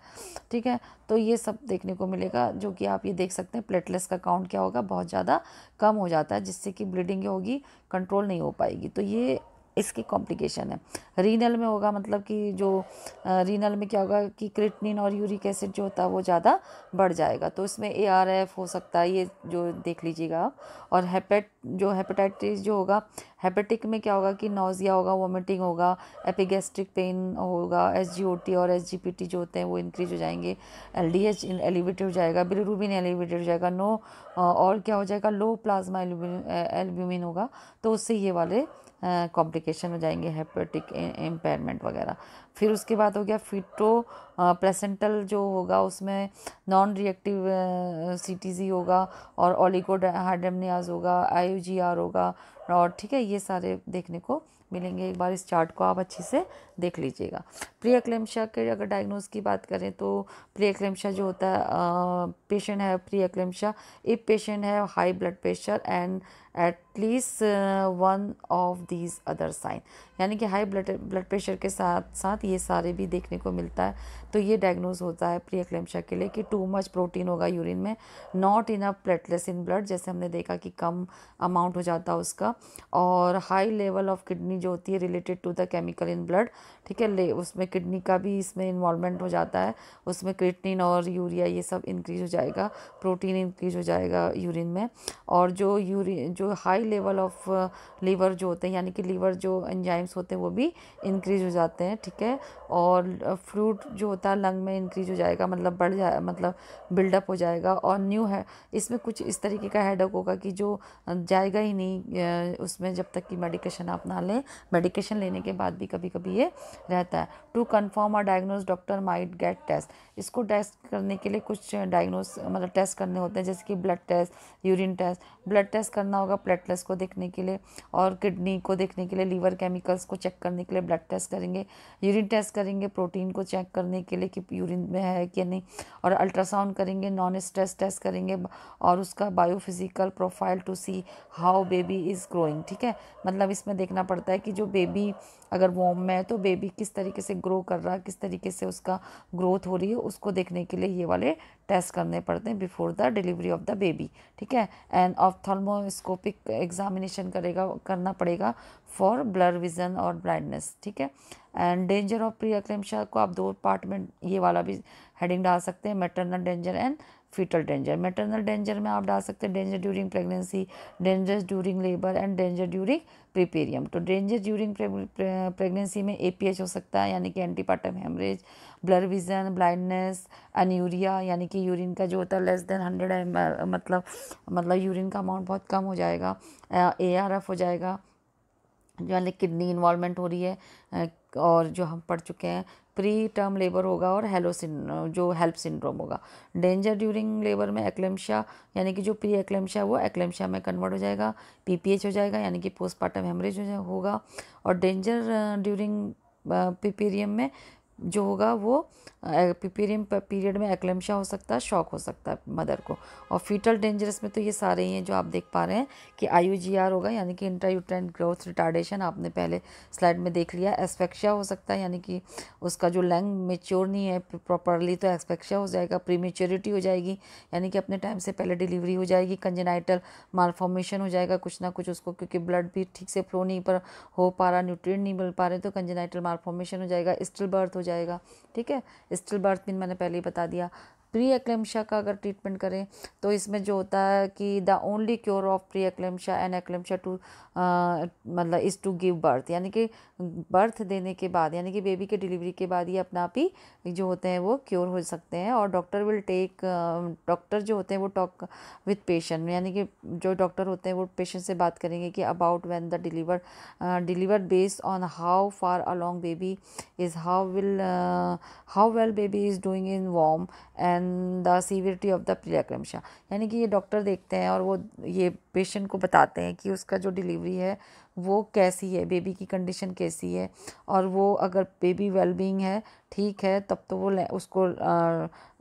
ठीक है, तो ये सब देखने को मिलेगा, जो कि आप ये देख सकते हैं प्लेटलेट्स का काउंट क्या होगा, बहुत ज़्यादा कम हो जाता है, जिससे कि ब्लीडिंग होगी, कंट्रोल नहीं हो पाएगी। तो ये इसकी कॉम्प्लिकेशन है। रीनल में होगा, मतलब कि जो रीनल में क्या होगा कि क्रिएटिनिन और यूरिक एसिड जो होता है वो ज़्यादा बढ़ जाएगा, तो इसमें ARF हो सकता है, ये जो देख लीजिएगा आप। और हेपेटाइटिस जो होगा, हेपेटिक में क्या होगा कि नौजिया होगा, वोमिटिंग होगा, एपिगैस्ट्रिक पेन होगा, SGOT और SGPT जो होते हैं वो इंक्रीज हो जाएंगे, LDH एलिवेटेड हो जाएगा, बिलिरुबिन एलिवेटेड हो जाएगा, और क्या हो जाएगा, लो प्लाज्मा एल्ब्यूमिन होगा, तो उससे ये वाले कॉम्प्लिकेशन हो जाएंगे, हेपेटिक इम्पेयरमेंट वगैरह। फिर उसके बाद हो गया फीटो प्लेसेंटल जो होगा, उसमें नॉन रिएक्टिव CTZ होगा, और ओलिगोहाइड्रोनियाज होगा, IUGR होगा, और ठीक है, ये सारे देखने को मिलेंगे। एक बार इस चार्ट को आप अच्छे से देख लीजिएगा। प्री एक्लेम्शिया के अगर डायग्नोज की बात करें तो प्री एक्लेम्शिया जो होता है, पेशेंट है प्री एक्लेम्शिया इफ पेशेंट है high blood pressure and at least one of these other sign, यानी कि हाई ब्लड प्रेशर के साथ साथ ये सारे भी देखने को मिलता है। तो ये डायग्नोज होता है प्री एक्लेम्शिया के लिए कि टू मच प्रोटीन होगा यूरिन में, not enough platelets in blood, जैसे हमने देखा कि कम अमाउंट हो जाता है उसका, और हाई लेवल ऑफ किडनी जो होती है related to the chemical in blood. ठीक है, उसमें किडनी का भी इसमें इन्वॉल्वमेंट हो जाता है, उसमें क्रिएटिनिन और यूरिया ये सब इंक्रीज हो जाएगा, प्रोटीन इंक्रीज हो जाएगा यूरिन में। और जो हाई लेवल ऑफ लीवर जो होते हैं, यानी कि लीवर जो एंजाइम्स होते हैं वो भी इंक्रीज हो जाते हैं। ठीक है, और फ्लूइड जो होता है लंग में इंक्रीज हो जाएगा, मतलब बढ़ जाए, मतलब बिल्डअप हो जाएगा। और न्यू है इसमें कुछ इस तरीके का हेडेक होगा कि जो जाएगा ही नहीं उसमें जब तक कि मेडिकेशन आप ना लें, मेडिकेशन लेने के बाद भी कभी कभी ये रहता है। टू कन्फर्म और diagnose doctor might get test, इसको टेस्ट करने के लिए कुछ डायग्नोज मतलब टेस्ट करने होते हैं, जैसे कि blood test, urine test. Blood test करना होगा प्लेटलेट्स को देखने के लिए, और किडनी को देखने के लिए, लीवर केमिकल्स को चेक करने के लिए ब्लड टेस्ट करेंगे, यूरिन टेस्ट करेंगे प्रोटीन को चेक करने के लिए कि यूरिन में है कि नहीं, और अल्ट्रासाउंड करेंगे, नॉन स्ट्रेस टेस्ट करेंगे, और उसका biophysical profile to see how baby is growing. ठीक है, मतलब इसमें देखना पड़ता है कि जो बेबी अगर वॉर्म में है तो बेबी किस तरीके से ग्रो कर रहा है, किस तरीके से उसका ग्रोथ हो रही है, उसको देखने के लिए ये वाले टेस्ट करने पड़ते हैं before the delivery of the baby. ठीक है, एंड ऑप्थेल्मोस्कोपिक एग्जामिनेशन करना पड़ेगा फॉर ब्लर विजन और ब्लाइंडनेस। ठीक है, and danger of pre eclampsia को आप दो पार्ट में ये वाला भी हेडिंग डाल सकते हैं, maternal danger and foetal danger. Maternal danger में आप डाल सकते हैं danger during pregnancy, danger during labour and danger during puerperium. तो डेंजर ड्यूरिंग प्रेगनेंसी में APH हो सकता है, यानी कि antepartum haemorrhage, blur vision, blindness, anuria, यानी कि यूरिन का जो होता है लेस देन 100 ml, मतलब यूरिन का अमाउंट बहुत कम हो जाएगा, ARF हो जाएगा, यानी किडनी इन्वॉल्वमेंट हो रही है, और जो हम पढ़ चुके हैं प्री टर्म लेबर होगा, और जो हेल्प सिंड्रोम होगा। डेंजर ड्यूरिंग लेबर में एक्लेम्शिया, यानी कि जो प्री एक्लेम्शिया वो एक्लेम्शिया में कन्वर्ट हो जाएगा, PPH हो जाएगा, यानी कि पोस्टपार्टम हेमरेज होगा। और डेंजर ड्यूरिंग पिपीरियम में जो होगा वो पिपीरियम पीरियड में एक्लेम्शिया हो सकता है, शॉक हो सकता है मदर को। और फीटल डेंजरस में तो ये सारे ही हैं जो आप देख पा रहे हैं कि IUGR होगा यानी कि इंट्रायूटेराइन ग्रोथ रिटार्डेशन, आपने पहले स्लाइड में देख लिया। एस्फेक्शिया हो सकता है यानी कि उसका जो लंग मेच्योर नहीं है प्रॉपरली, तो एस्फेक्शिया हो जाएगा। प्रीमेच्योरिटी हो जाएगी यानी कि अपने टाइम से पहले डिलीवरी हो जाएगी। कंजेनाइटल मालफॉर्मेशन हो जाएगा कुछ ना कुछ उसको, क्योंकि ब्लड भी ठीक से फ्लो नहीं पर हो पा रहा, न्यूट्रिएंट नहीं मिल पा रहे, तो कंजेनाइटल मालफॉर्मेशन हो जाएगा। स्टिल बर्थ हो जाएगा, ठीक है। स्टिल बर्थ भी मैंने पहले ही बता दिया। प्री एक्लेम्शिया का अगर ट्रीटमेंट करें तो इसमें जो होता है कि the only cure of pre eclampsia and eclampsia to मतलब इज़ टू गिव बर्थ, यानी कि बर्थ देने के बाद यानी कि बेबी के डिलीवरी के बाद ये अपना आप ही जो होते हैं वो क्योर हो सकते हैं। और डॉक्टर जो होते हैं वो टॉक विथ पेशेंट, यानी कि जो डॉक्टर होते हैं वो पेशेंट से बात करेंगे कि about when the deliver based on how far along baby is, how well baby is doing in warm and the severity of the pre eclampsia. यानी कि ये डॉक्टर देखते हैं और वो ये पेशेंट को बताते हैं कि उसका जो डिलीवरी है वो कैसी है, बेबी की कंडीशन कैसी है। और वो अगर बेबी वेलबींग है, ठीक है, तब तो वो उसको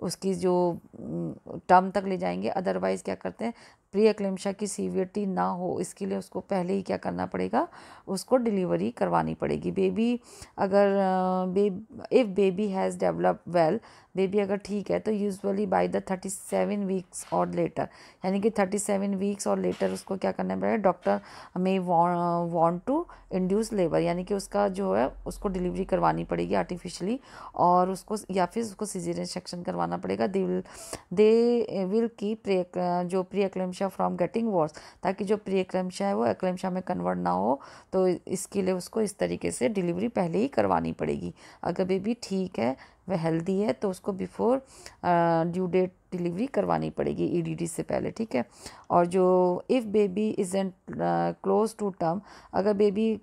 उसकी जो टर्म तक ले जाएंगे। अदरवाइज़ क्या करते हैं, प्री एक्लेम्शिया की सीवियरिटी ना हो इसके लिए उसको पहले ही क्या करना पड़ेगा, उसको डिलीवरी करवानी पड़ेगी। बेबी अगर if baby has develop well, baby अगर ठीक है तो यूजुअली बाय द 37 वीक्स और लेटर, यानी कि 37 वीक्स और लेटर उसको क्या करना पड़ेगा, डॉक्टर में वांट टू इंड्यूस लेबर, यानी कि उसका जो है उसको डिलीवरी करवानी पड़ेगी आर्टिफिशियली, और उसको या फिर उसको सिजेरियन सेक्शन करवाना पड़ेगा। दे विल कीप जो pre eclampsia from getting worse, ताकि जो प्री एक्लेम्शिया है वो एक्लेम्शिया में कन्वर्ट ना हो। तो इसके लिए उसको इस तरीके से डिलीवरी पहले ही करवानी पड़ेगी। अगर बेबी ठीक है, वह हेल्दी है, तो उसको बिफोर ड्यू डेट डिलीवरी करवानी पड़ेगी EDD से पहले, ठीक है। और जो if baby isn't close to term, अगर बेबी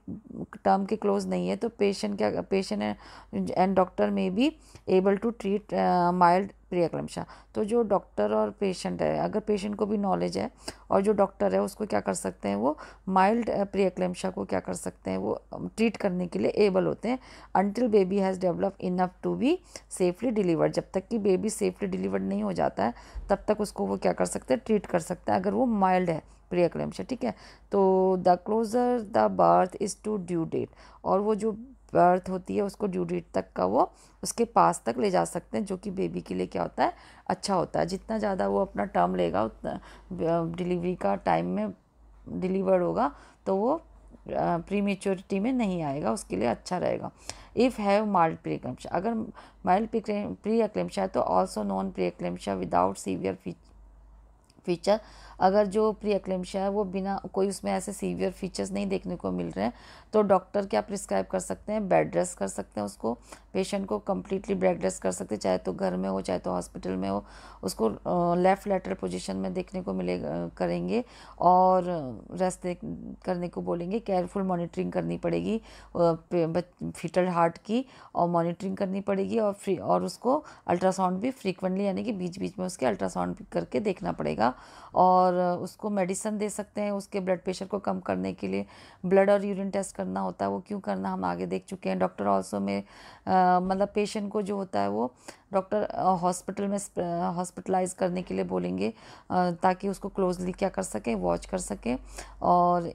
टर्म के क्लोज नहीं है तो पेशेंट एंड डॉक्टर में be able to treat mild pre eclampsia. तो जो डॉक्टर और पेशेंट है, अगर पेशेंट को भी नॉलेज है और जो डॉक्टर है उसको क्या कर सकते हैं, वो माइल्ड प्री एक्लेम्शिया को क्या कर सकते हैं, वो ट्रीट करने के लिए एबल होते हैं until baby has develop enough to be safely delivered. जब तक कि बेबी सेफली डिलीवर्ड नहीं हो जाता है तब तक उसको वो क्या कर सकते हैं, ट्रीट कर सकते हैं, अगर वो माइल्ड है प्री एक्लेम्शिया, ठीक है। तो the closer the birth is to due date, और वो जो बर्थ होती है उसको ड्यू डेट तक का वो उसके पास तक ले जा सकते हैं, जो कि बेबी के लिए क्या होता है, अच्छा होता है। जितना ज़्यादा वो अपना टर्म लेगा उतना डिलीवरी का टाइम में डिलीवर्ड होगा तो वो प्री मेच्योरिटी में नहीं आएगा, उसके लिए अच्छा रहेगा। If have mild pre eclampsia, अगर माइल्ड प्री एक्लेम्शिया है तो also non pre eclampsia without severe feature, अगर जो प्री एक्लेम्शिया है वो बिना कोई उसमें ऐसे सीवियर फीचर्स नहीं देखने को मिल रहे हैं तो डॉक्टर क्या प्रिस्क्राइब कर सकते हैं, बेड रेस्ट कर सकते हैं, उसको पेशेंट को कम्प्लीटली बेड रेस्ट कर सकते हैं, चाहे तो घर में हो चाहे तो हॉस्पिटल में हो, उसको लेफ़्ट लेटरल पोजीशन में देखने को मिलेगा करेंगे और रेस्ट करने को बोलेंगे। केयरफुल मॉनिटरिंग करनी पड़ेगी फीटल हार्ट की, और मॉनिटरिंग करनी पड़ेगी, और उसको अल्ट्रासाउंड भी फ्रीक्वेंटली यानी कि बीच बीच में उसके अल्ट्रासाउंड भी करके देखना पड़ेगा। और उसको मेडिसिन दे सकते हैं उसके ब्लड प्रेशर को कम करने के लिए। ब्लड और यूरिन टेस्ट करना होता है, वो क्यों करना हम आगे देख चुके हैं। डॉक्टर ऑल्सो में मतलब पेशेंट को जो होता है वो डॉक्टर हॉस्पिटल में हॉस्पिटलाइज करने के लिए बोलेंगे ताकि उसको क्लोजली क्या कर सकें, वॉच कर सकें। और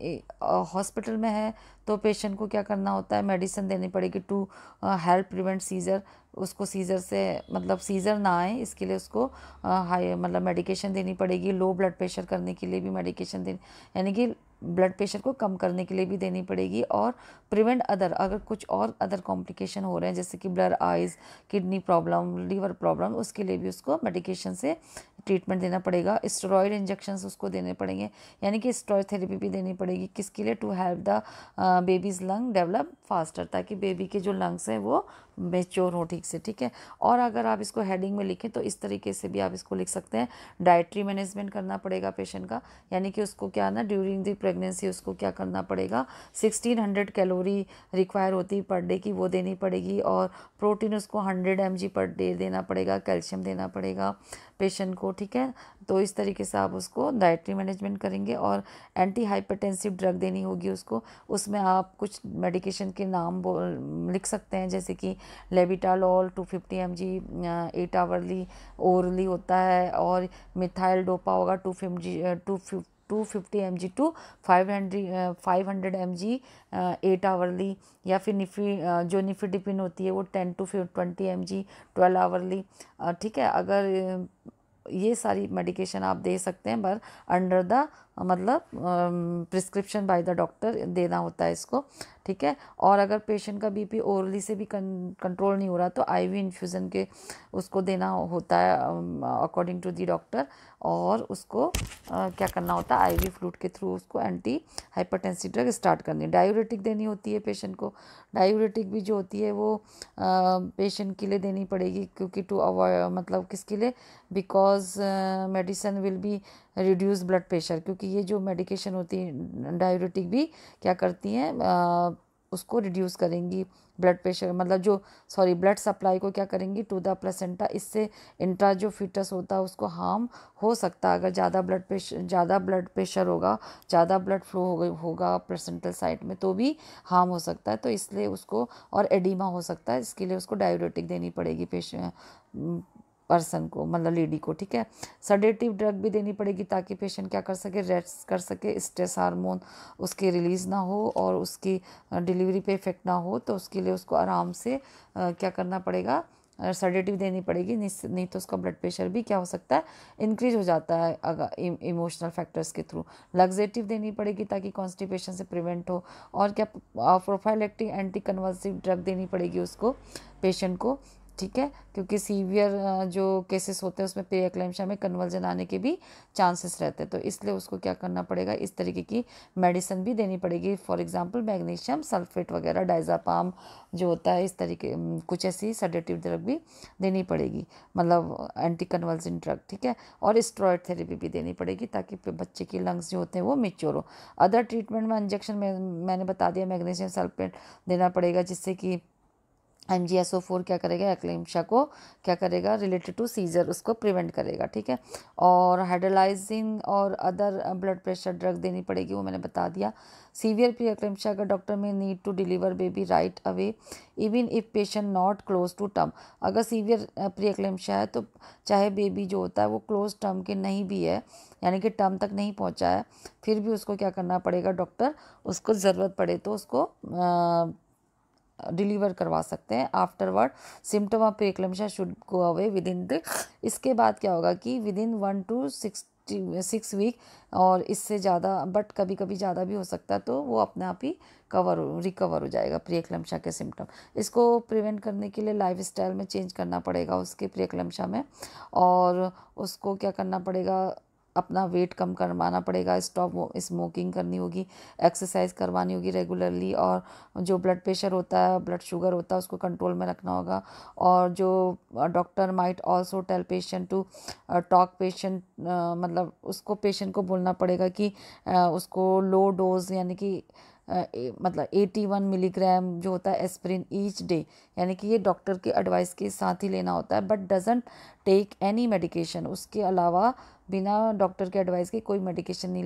हॉस्पिटल में है तो पेशेंट को क्या करना होता है, मेडिसिन देनी पड़ेगी टू हेल्प प्रिवेंट सीजर, उसको सीजर से मतलब सीजर ना आए इसके लिए उसको हाई मतलब मेडिकेशन देनी पड़ेगी। लो ब्लड प्रेशर करने के लिए भी मेडिकेशन देनी, यानी कि ब्लड प्रेशर को कम करने के लिए भी देनी पड़ेगी। और प्रिवेंट अगर कुछ और अदर कॉम्प्लिकेशन हो रहे हैं जैसे कि blur eyes, kidney problem, liver problem, उसके लिए भी उसको मेडिकेशन से ट्रीटमेंट देना पड़ेगा। स्टेरॉयड इंजेक्शंस उसको देने पड़ेंगे, यानी कि स्टेरॉयड थेरेपी भी देनी पड़ेगी। किसके लिए, to help the baby's lung develop faster, ताकि बेबी के जो लंग्स हैं वो मेच्योर हो ठीक से, ठीक है। और अगर आप इसको हेडिंग में लिखें तो इस तरीके से भी आप इसको लिख सकते हैं, डाइटरी मैनेजमेंट करना पड़ेगा पेशेंट का, यानी कि उसको क्या ना ड्यूरिंग द प्रेगनेंसी उसको क्या करना पड़ेगा, 1600 कैलोरी रिक्वायर होती है पर डे की, वो देनी पड़ेगी। और प्रोटीन उसको 100 mg पर डे देना पड़ेगा, कैल्शियम देना पड़ेगा, पेशेंट को, ठीक है। तो इस तरीके से आप उसको डाइटरी मैनेजमेंट करेंगे। और एंटी हाइपरटेंसिव ड्रग देनी होगी उसको। उसमें आप कुछ मेडिकेशन के नाम लिख सकते हैं, जैसे कि लेविटालॉल 250 mg 8 आवरली ओरली होता है, और मिथाइल डोपा होगा 250 mg टू 500 mg 8 आवरली, या फिर जो निफिडिपिन होती है वो 10 to 20 mg 12 आवरली, ठीक है। अगर ये सारी मेडिकेशन आप दे सकते हैं, पर अंडर द मतलब प्रिस्क्रिप्शन बाय द डॉक्टर देना होता है इसको, ठीक है। और अगर पेशेंट का बीपी ओरली से भी कंट्रोल नहीं हो रहा, तो आईवी इन्फ्यूज़न के उसको देना होता है अकॉर्डिंग टू दी डॉक्टर। और उसको क्या करना होता है, आईवी फ्लूइड के थ्रू उसको एंटी हाइपरटेंसिव ड्रग स्टार्ट करनी, डायूरेटिक देनी होती है पेशेंट को। डायूरेटिक भी जो होती है वो पेशेंट के लिए देनी पड़ेगी, क्योंकि टू अवॉइड मतलब किसके लिए, because medicine will be reduce blood pressure, क्योंकि ये जो मेडिकेशन होती है डायूरेटिक भी क्या करती हैं, उसको रिड्यूस करेंगी ब्लड प्रेशर, मतलब जो ब्लड सप्लाई को क्या करेंगी टू द प्लेसेंटा। इससे इंट्रा जो फीटस होता है उसको हार्म हो सकता है, अगर ज़्यादा ब्लड प्रेशर होगा, ज़्यादा ब्लड फ्लो होगा प्लेसेंटल साइड में, तो भी हार्म हो सकता है। तो इसलिए उसको, और एडिमा हो सकता है, इसके लिए उसको डायूरेटिक देनी पड़ेगी पर्सन को, मतलब लेडी को, ठीक है। सडेटिव ड्रग भी देनी पड़ेगी, ताकि पेशेंट क्या कर सके, रेस्ट कर सके, स्ट्रेस हार्मोन उसके रिलीज़ ना हो और उसकी डिलीवरी पे इफेक्ट ना हो। तो उसके लिए उसको आराम से क्या करना पड़ेगा, सडेटिव देनी पड़ेगी, नहीं तो उसका ब्लड प्रेशर भी क्या हो सकता है, इंक्रीज हो जाता है अगर इमोशनल फैक्टर्स के थ्रू। लग्जेटिव देनी पड़ेगी ताकि कॉन्स्टिपेशन से प्रिवेंट हो। और क्या, प्रोफाइलेक्टिक एंटी कन्वल्सिव ड्रग देनी पड़ेगी उसको, पेशेंट को, ठीक है। क्योंकि सीवियर जो केसेस होते हैं उसमें प्रीएक्लेम्पशिया में कन्वर्जन आने के भी चांसेस रहते हैं, तो इसलिए उसको क्या करना पड़ेगा, इस तरीके की मेडिसिन भी देनी पड़ेगी। फॉर एग्जांपल मैग्नीशियम सल्फेट वगैरह, डायज़ापाम जो होता है, इस तरीके कुछ ऐसी सेडेटिव ड्रग भी देनी पड़ेगी, मतलब एंटी कन्वर्जन ड्रग, ठीक है। और स्टेरॉयड थेरेपी भी देनी पड़ेगी, ताकि बच्चे की लंग्स जो होते हैं वो मैच्योर हो। अदर ट्रीटमेंट में इंजेक्शन में मैंने बता दिया, मैग्नीशियम सल्फेट देना पड़ेगा, जिससे कि MgSO4 क्या करेगा, एक्लेम्पशिया को क्या करेगा, रिलेटेड टू सीजर उसको प्रिवेंट करेगा, ठीक है। और हाइड्रोलाइजिंग और अदर ब्लड प्रेशर ड्रग देनी पड़ेगी, वो मैंने बता दिया। सीवियर प्री एक्लेम्पशिया का डॉक्टर में need to deliver baby right away even if patient not close to term. अगर सीवियर प्री एक्लेम्पशिया है तो चाहे बेबी जो होता है वो क्लोज टर्म के नहीं भी है, यानी कि टर्म तक नहीं पहुंचा है, फिर भी उसको क्या करना पड़ेगा, डॉक्टर उसको ज़रूरत पड़े तो उसको डिलीवर करवा सकते हैं। Afterward symptom of preeclampsia should go away within the, इसके बाद क्या होगा कि विद इन 1 to 6 वीक, और इससे ज़्यादा, बट कभी कभी ज़्यादा भी हो सकता है, तो वो अपने आप ही रिकवर हो जाएगा प्रीएक्लेम्पशिया के सिम्टम। इसको प्रिवेंट करने के लिए लाइफस्टाइल में चेंज करना पड़ेगा उसके प्रीएक्लेम्पशिया में, और उसको क्या करना पड़ेगा, अपना वेट कम करवाना पड़ेगा, स्टॉप स्मोकिंग करनी होगी, एक्सरसाइज करवानी होगी रेगुलरली, और जो ब्लड प्रेशर होता है, ब्लड शुगर होता है, उसको कंट्रोल में रखना होगा। और जो doctor might also tell patient to talk patient, मतलब उसको पेशेंट को बोलना पड़ेगा कि उसको लो डोज, यानी कि मतलब 81 मिलीग्राम जो होता है एस्पिरिन ईच डे, यानी कि ये डॉक्टर के एडवाइस के साथ ही लेना होता है, but doesn't take any medication. उसके अलावा बिना डॉक्टर के एडवाइस के कोई मेडिकेशन नहीं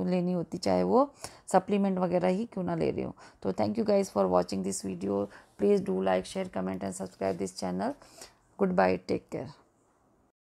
लेनी होती, चाहे वो सप्लीमेंट वगैरह ही क्यों ना ले रहे हो। तो thank you guys for watching this video. Please do like, share, comment and subscribe this channel. Good bye, take care.